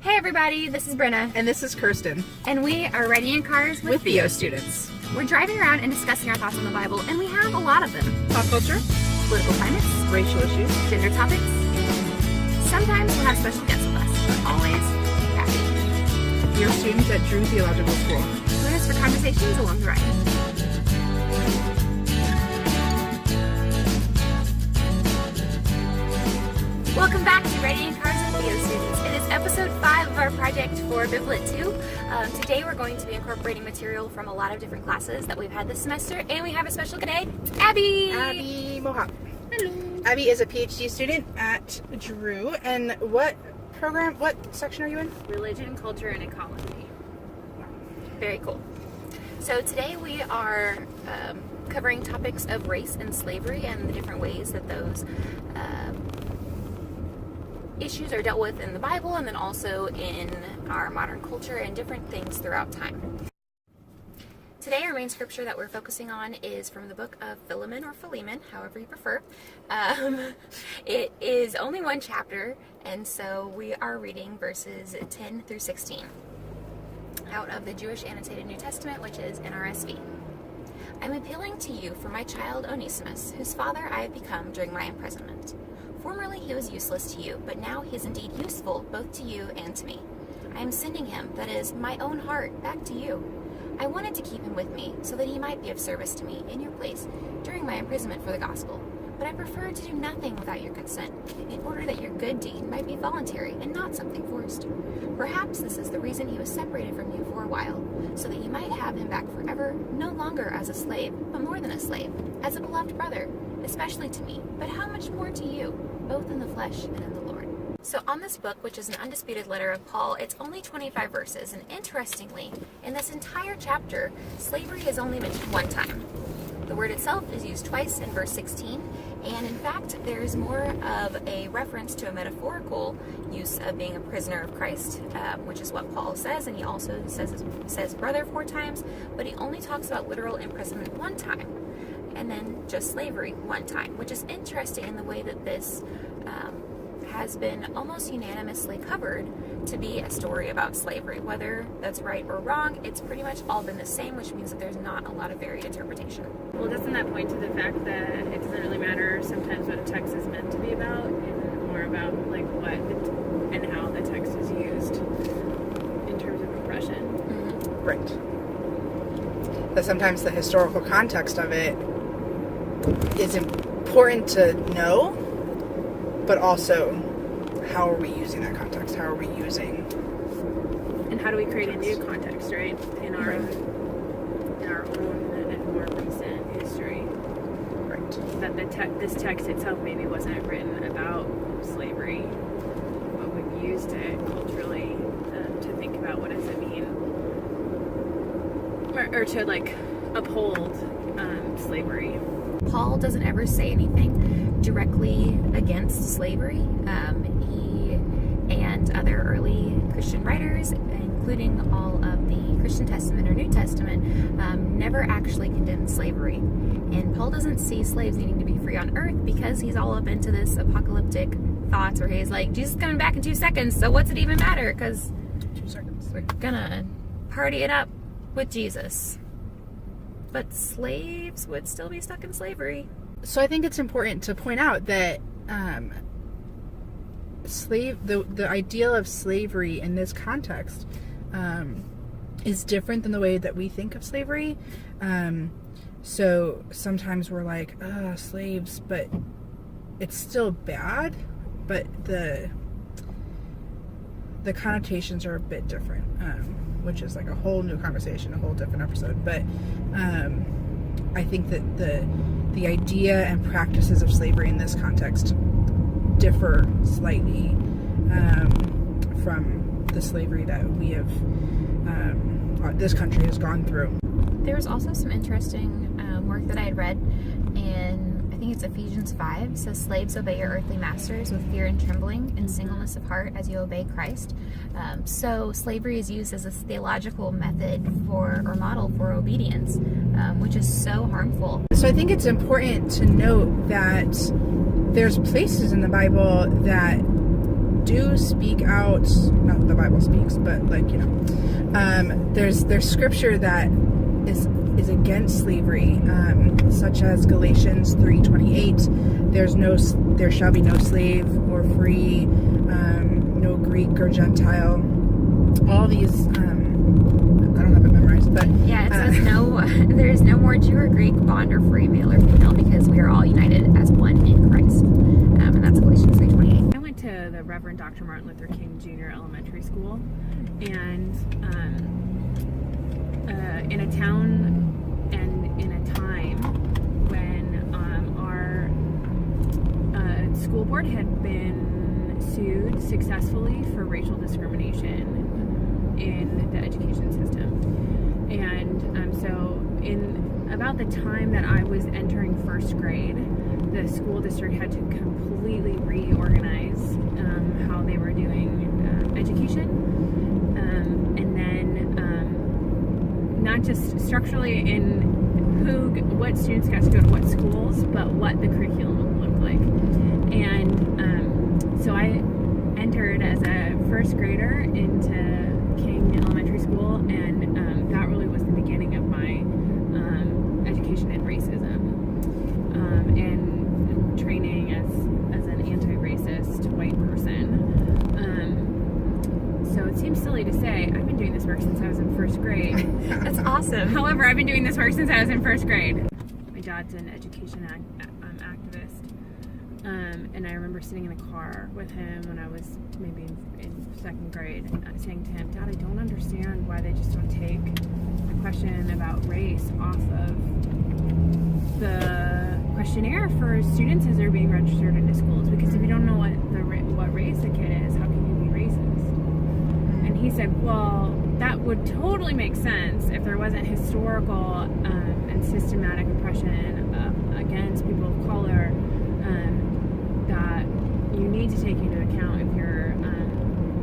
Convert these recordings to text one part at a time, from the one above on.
Hey everybody, this is Brinna. And this is Kirsten. And we are Writing in Cars with Theo Students. We're driving around and discussing our thoughts on the Bible, and we have a lot of them. Pop culture, Political climates, racial issues, gender topics. Sometimes we'll have special guests with us, but always happy. We are students at Drew Theological School. Join us for conversations along the ride. Welcome back to Writing in Cars with Theo Students. It is episode 5 of our project for Biblit 2. Today we're going to be incorporating material from a lot of different classes that we've had this semester, and we have a special today, Abby! Abby mohaupt. Hello. Abby is a PhD student at Drew. And what section are you in? Religion, culture, and ecology. Very cool. So today we are covering topics of race and slavery and the different ways that those issues are dealt with in the Bible, and then also in our modern culture and different things throughout time. Today our main scripture that we're focusing on is from the book of Philemon, or Philemon, however you prefer. It is only one chapter, and so we are reading verses 10 through 16 out of the Jewish Annotated New Testament, which is NRSV. I'm appealing to you for my child Onesimus, whose father I have become during my imprisonment. Formerly he was useless to you, but now he is indeed useful both to you and to me. I am sending him, that is, my own heart, back to you. I wanted to keep him with me, so that he might be of service to me in your place during my imprisonment for the gospel. But I preferred to do nothing without your consent, in order that your good deed might be voluntary and not something forced. Perhaps this is the reason he was separated from you for a while, so that you might have him back forever, no longer as a slave, but more than a slave, as a beloved brother, especially to me, but how much more to you, both in the flesh and in the Lord. So on this book, which is an undisputed letter of Paul, it's only 25 verses, and interestingly, in this entire chapter, slavery is only mentioned one time. The word itself is used twice in verse 16, and in fact, there's more of a reference to a metaphorical use of being a prisoner of Christ, which is what Paul says, and he also says brother 4 times, but he only talks about literal imprisonment 1 time, and then just slavery 1 time, which is interesting in the way that this has been almost unanimously covered to be a story about slavery. Whether that's right or wrong, it's pretty much all been the same, which means that there's not a lot of varied interpretation. Well, doesn't that point to the fact that it doesn't really matter sometimes what a text is meant to be about, and more about like what and how the text is used in terms of oppression? Mm-hmm. Right. That sometimes the historical context of it is important to know, but also how are we using that context? How are we using? And how do we create a new context, right? In our own and more recent history. Right. That this text itself maybe wasn't written about slavery, but we've used it culturally to think about what does it mean, or to like uphold slavery. Paul doesn't ever say anything directly against slavery. He and other early Christian writers, including all of the Christian Testament or New Testament, never actually condemned slavery. And Paul doesn't see slaves needing to be free on earth because he's all up into this apocalyptic thoughts where he's like, Jesus is coming back in 2 seconds, so what's it even matter? Because 2 seconds. we're gonna party it up with Jesus. But slaves would still be stuck in slavery. So I think it's important to point out that the ideal of slavery in this context is different than the way that we think of slavery. So sometimes we're like, slaves, but it's still bad, but the connotations are a bit different, which is like a whole new conversation, a whole different episode. But I think that the idea and practices of slavery in this context differ slightly from the slavery that we have, this country has gone through. There was also some interesting work that I had read, and I think it's Ephesians 5. It says, slaves, obey your earthly masters with fear and trembling and singleness of heart as you obey Christ. So slavery is used as a theological method or model for obedience, which is so harmful. So I think it's important to note that there's places in the Bible that do speak out, not that the Bible speaks, but like, you know, there's scripture that is against slavery, such as Galatians 3:28. There shall be no slave or free, no Greek or Gentile. All these, I don't have it memorized, but yeah, it says there is no more Jew or Greek, bond or free, male or female, because we are all united as one in Christ. And that's Galatians 3:28. I went to the Reverend Dr. Martin Luther King Jr. Elementary School, and in a town and in a time when our school board had been sued successfully for racial discrimination in the education system. And so in about the time that I was entering first grade, the school district had to completely reorganize how they were doing education, and then not just structurally in what students got to go to what schools, but what the curriculum looked like. And so I entered as a first grader into King Elementary School, and that really was the beginning of my education in racism, and training as an anti-racist white person. So it seems silly to say I've been doing this work since I was in first grade. That's awesome. However, I've been doing this work since I was in first grade. My dad's an education activist, and I remember sitting in the car with him when I was maybe in second grade, saying to him, "Dad, I don't understand why they just don't take the question about race off of the questionnaire for students as they're being registered into schools, because if you don't know what race a kid is, how can you be racist?" And he said, "Well, that would totally make sense if there wasn't historical and systematic oppression against people of color that you need to take into account if you're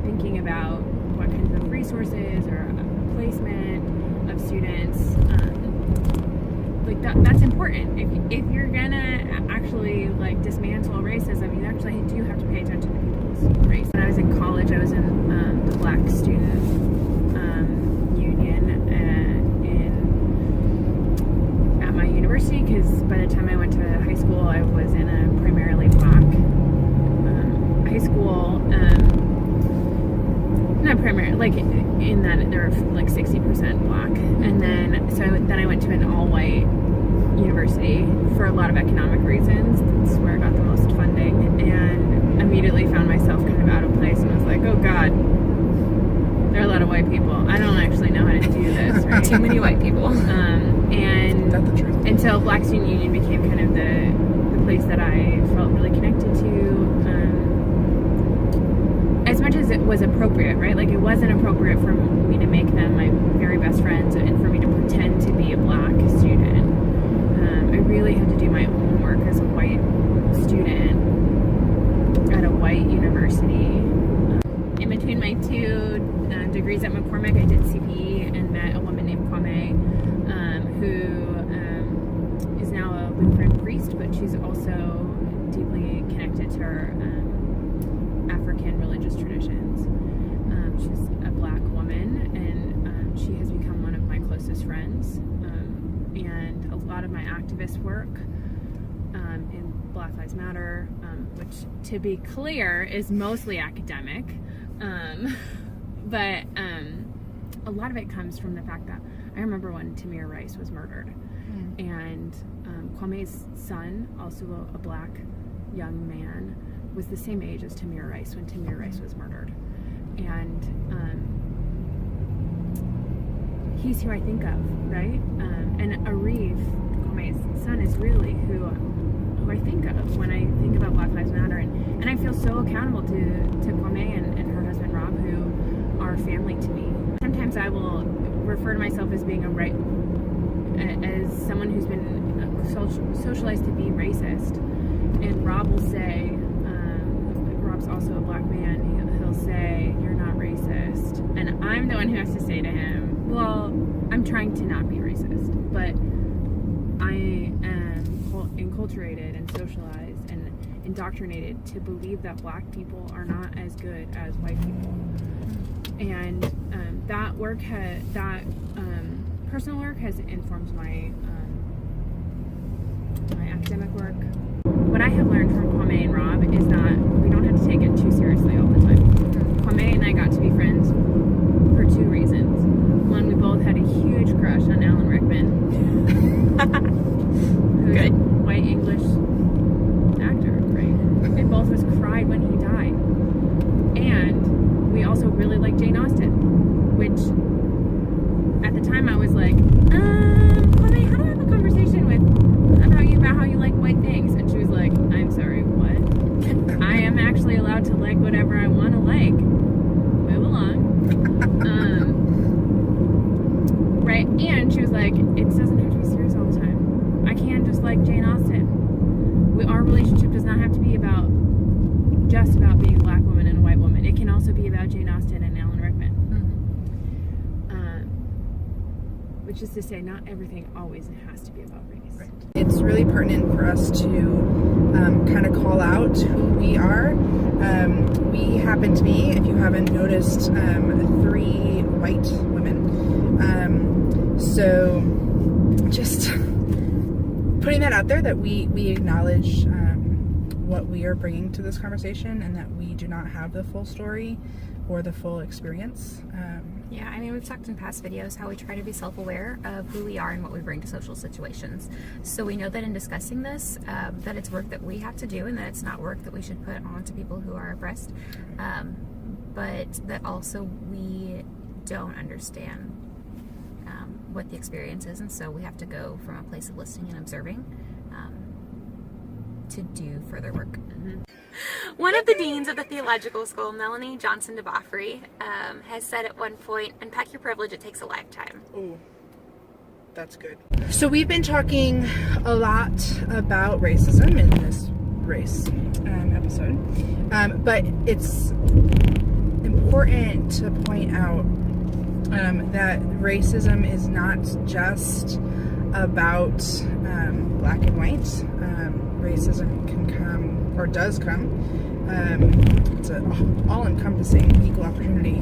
thinking about what kinds of resources or placement of students. Like that's important. If you're gonna actually like dismantle racism, you actually do have to pay attention to people's race." When I was in college, I was in the Black Student Union at my university, because by the time I went to high school, I was in a primarily Black high school. Not primarily, like in that there were like 60% Black, and then I went to an all-white university for a lot of economic reasons. That's where I got the most funding, and immediately found myself kind of out of place, and was like, "Oh God, there are a lot of white people. I don't actually know how to do this." Right? Too many white people. and so Black Student Union became kind of the place that I felt really connected to. As much as it was appropriate, right? Like, it wasn't appropriate for me to make them my very best friends and for me to pretend to be a Black student. I really had to do my own work as a white student at a white university. In between my two degrees at McCormick, I did CPE and met a woman named Kwame, who is now a Lutheran priest, but she's also deeply connected to her African religious traditions. She's a Black woman, and she has become one of my closest friends. And a lot of my activist work in Black Lives Matter, which, to be clear, is mostly academic, but a lot of it comes from the fact that I remember when Tamir Rice was murdered, and Kwame's son, also a Black young man, was the same age as Tamir Rice when Tamir Rice was murdered. And he's who I think of, right? And Arif, Kwame's son, is really who I think of when I think about Black Lives Matter. And I feel so accountable to Kwame and her husband Rob, who are family to me. Sometimes I will refer to myself as being as someone who's been socialized to be racist. And Rob will say, Rob's also a Black man, he'll say, "You're not racist." And I'm the one who has to say to him, "Well, I'm trying to not be racist, but I am enculturated and socialized indoctrinated to believe that black people are not as good as white people. And that work personal work has informed my my academic work. What I have learned from Kwame and Rob is that we don't have to take it too seriously all the time. Kwame and I got to be friends for 2 reasons. One, we both had a huge crush on Alan Rickman, who's a white English actor, right? And both of us cried when he died. And we also really liked Jane Austen, which at the time I was like, Kwame, how do I have a conversation about you about how you like white things? And she was like, I'm sorry, what? I am actually allowed to like whatever I want to like. Move along. Right? And she was like, it doesn't have to be serious all the time. I can just like Jane Austen. Our relationship does not have to be just about being a black woman and a white woman. It can also be about Jane Austen and Alan Rickman. Which is to say, not everything always has to be about race. Right. It's really pertinent for us to kind of call out who we are. We happen to be, if you haven't noticed, 3 white women. So just putting that out there, that we acknowledge what we are bringing to this conversation, and that we do not have the full story or the full experience. Yeah, I mean, we've talked in past videos how we try to be self-aware of who we are and what we bring to social situations. So we know that in discussing this, that it's work that we have to do, and that it's not work that we should put on to people who are oppressed. But that also we don't understand what the experience is, and so we have to go from a place of listening and observing to do further work. Mm-hmm. One of the deans of the Theological School, Melanie Johnson DeBoffrey, has said at one point, unpack your privilege, it takes a lifetime. Ooh, that's good. So we've been talking a lot about racism in this race episode, but it's important to point out that racism is not just about black and white. Racism can come, or does come. It's an all-encompassing equal opportunity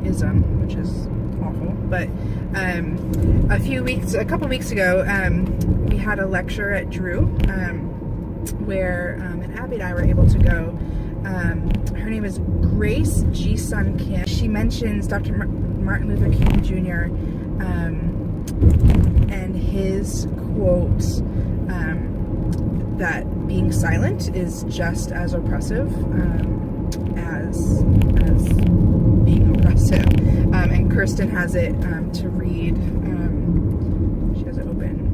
ism, which is awful. But a couple weeks ago, we had a lecture at Drew where and Abby and I were able to go. Her name is Grace G. Sun Kim. She mentions Dr. Martin Luther King Jr. And his quote that being silent is just as oppressive as being oppressive. And Kirsten has it to read. She has it open.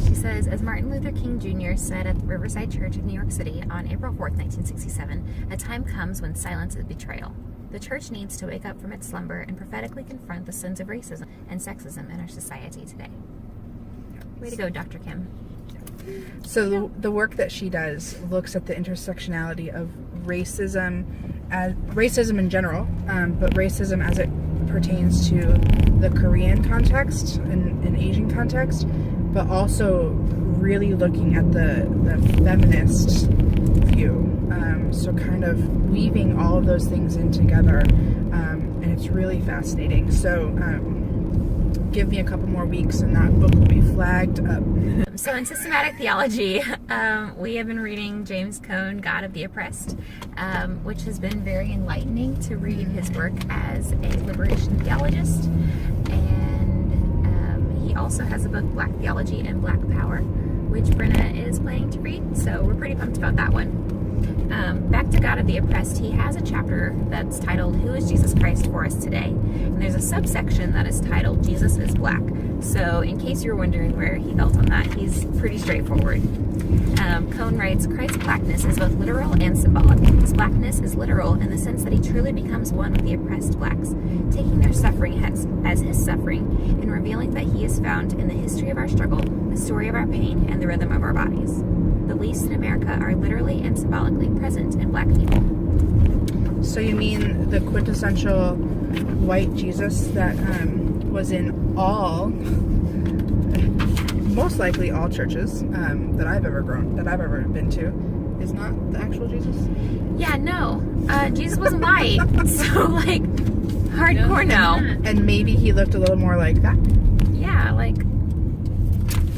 She says, as Martin Luther King Jr. said at the Riverside Church of New York City on April 4th, 1967, a time comes when silence is betrayal. The church needs to wake up from its slumber and prophetically confront the sins of racism and sexism in our society today. Way to go, Dr. Kim. So the work that she does looks at the intersectionality of racism in general, but racism as it pertains to the Korean context and Asian context, but also really looking at the feminist view. So kind of weaving all of those things in together, and it's really fascinating. So give me a couple more weeks and that book will be flagged up. So in systematic theology, we have been reading James Cone, God of the Oppressed, which has been very enlightening to read his work as a liberation theologist. And he also has a book, Black Theology and Black Power, which Brinna is planning to read. So we're pretty pumped about that one. Back to God of the Oppressed, he has a chapter that's titled, Who is Jesus Christ for us today? And there's a subsection that is titled, Jesus is Black. So in case you're wondering where he felt on that, he's pretty straightforward. Cone writes, Christ's blackness is both literal and symbolic. His blackness is literal in the sense that he truly becomes one with the oppressed blacks, taking their suffering as his suffering and revealing that he is found in the history of our struggle, the story of our pain, and the rhythm of our bodies. The least in America are literally and symbolically present in black people. So you mean the quintessential white Jesus that was in all most likely all churches that I've ever been to is not the actual Jesus. Yeah, no. Jesus wasn't white. So, like, hardcore no. And maybe he looked a little more like that. Yeah, like,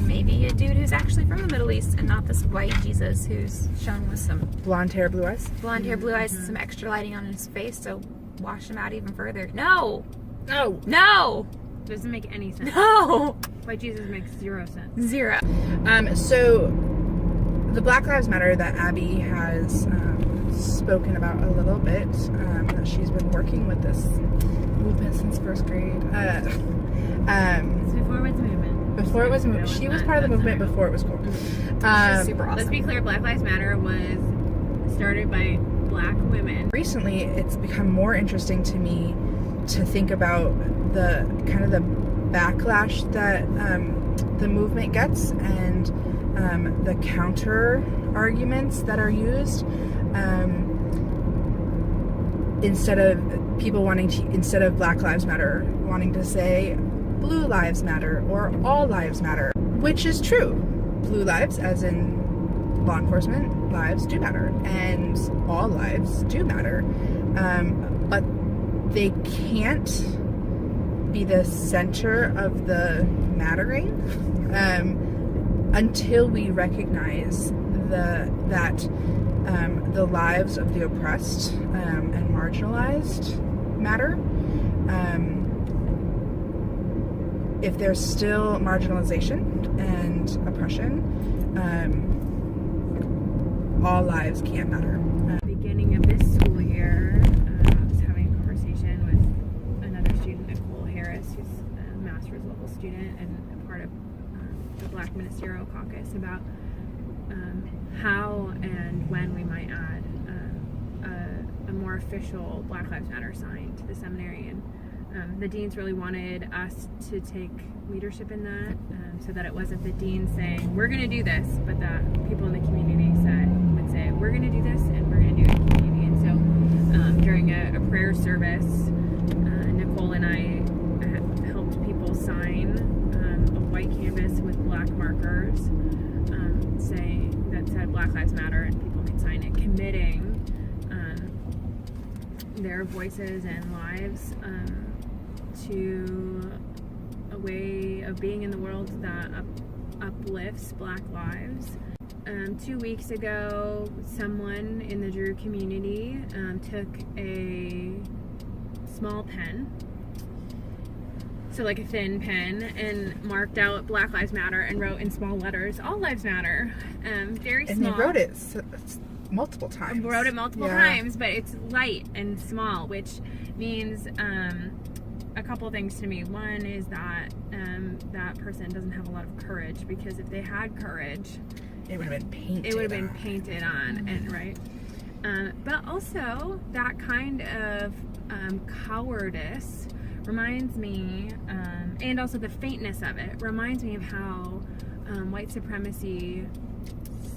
maybe a dude who's actually from the Middle East and not this white Jesus who's shown with some blonde hair, blue eyes. Blonde hair, blue eyes, and some extra lighting on his face to wash him out even further. No! No! No! Doesn't make any sense. No! White Jesus makes 0 sense. 0. So the Black Lives Matter that Abby has spoken about a little bit, that she's been working with this movement since first grade. It's before it was a movement. Before it was a movement. She was part of the movement before it was cool. She's super awesome. Let's be clear, Black Lives Matter was started by Black women. Recently, it's become more interesting to me to think about the kind of the backlash that the movement gets and the counter arguments that are used instead of Black Lives Matter wanting to say Blue Lives Matter or All Lives Matter, which is true. Blue lives, as in law enforcement lives, do matter, and all lives do matter, but they can't be the center of the mattering until we recognize that the lives of the oppressed and marginalized matter. If there's still marginalization and oppression, all lives can't matter. Beginning of this school year, I was having a conversation with another student, Nicole Harris, who's a master's level student and a part of the Black Ministerial Caucus, about how and when we might add a more official Black Lives Matter sign to the seminary. And the deans really wanted us to take leadership in that, so that it wasn't the dean saying, we're going to do this, but that people in the community would say, we're going to do this and we're going to do it in community. And so during a prayer service, Nicole and I helped people sign a white canvas with black markers that said Black Lives Matter, and people could sign it committing their voices and lives to a way of being in the world that uplifts Black lives. 2 weeks ago, someone in the Drew community took a small pen, so like a thin pen, and marked out Black Lives Matter and wrote in small letters, All Lives Matter. Very small. And they wrote it multiple times. Wrote it multiple times, but it's light and small, which means a couple things to me. One is that that person doesn't have a lot of courage, because if they had courage, it would have been painted. It would have been painted on, and right. But also that kind of cowardice reminds me, and also the faintness of it reminds me of how white supremacy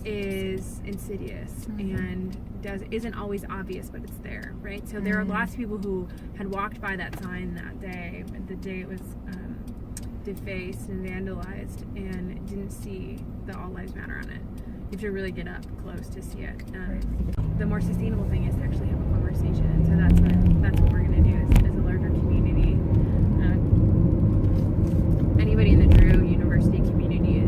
is insidious and isn't always obvious, but it's there, right? So there are lots of people who had walked by that sign that day, the day it was defaced and vandalized, and didn't see the All Lives Matter on it. You have to really get up close to see it. The more sustainable thing is to actually have a conversation. So that's what we're going to do as a larger community. Anybody in the Drew University community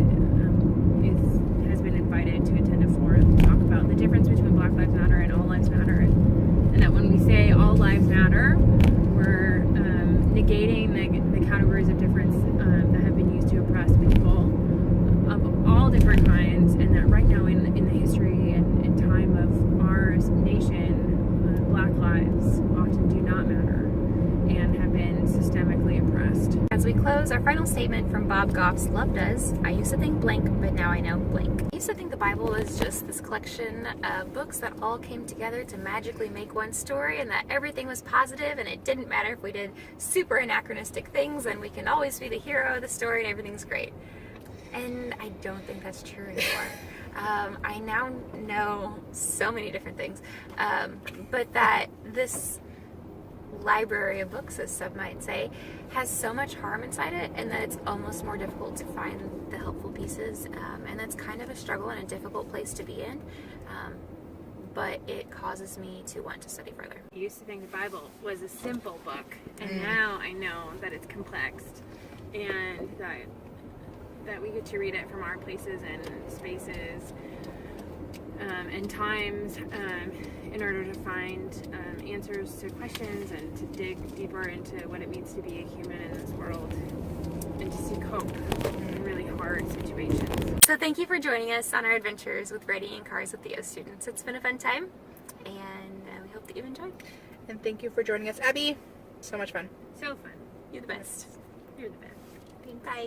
has been invited to attend a forum to talk about the difference between Black Lives Matter and All Lives Matter, and that when we say All Lives Matter, we're negating the categories of difference that have been used to oppress people of all different kinds, and that right now in the history and time of our nation, Black lives often do not matter and have been systemically oppressed. As we close, our final statement from Bob Goff's Love Does. I used to think blank, but now I know blank. I used to think the Bible was just this collection of books that all came together to magically make one story, and that everything was positive, and it didn't matter if we did super anachronistic things, and we can always be the hero of the story and everything's great. And I don't think that's true anymore. I now know so many different things, but that this library of books, as some might say, has so much harm inside it, and that it's almost more difficult to find the helpful pieces, and that's kind of a struggle and a difficult place to be in, but it causes me to want to study further. I used to think the Bible was a simple book, and now I know that it's complex, and that we get to read it from our places and spaces and times in order to find answers to questions and to dig deeper into what it means to be a human in this world and to seek hope in really hard situations. So thank you for joining us on our adventures with Writing in Cars with Theo Students. It's been a fun time, and we hope that you've enjoyed. And thank you for joining us, Abby. So much fun. So fun. You're the best. You're the best. Bye.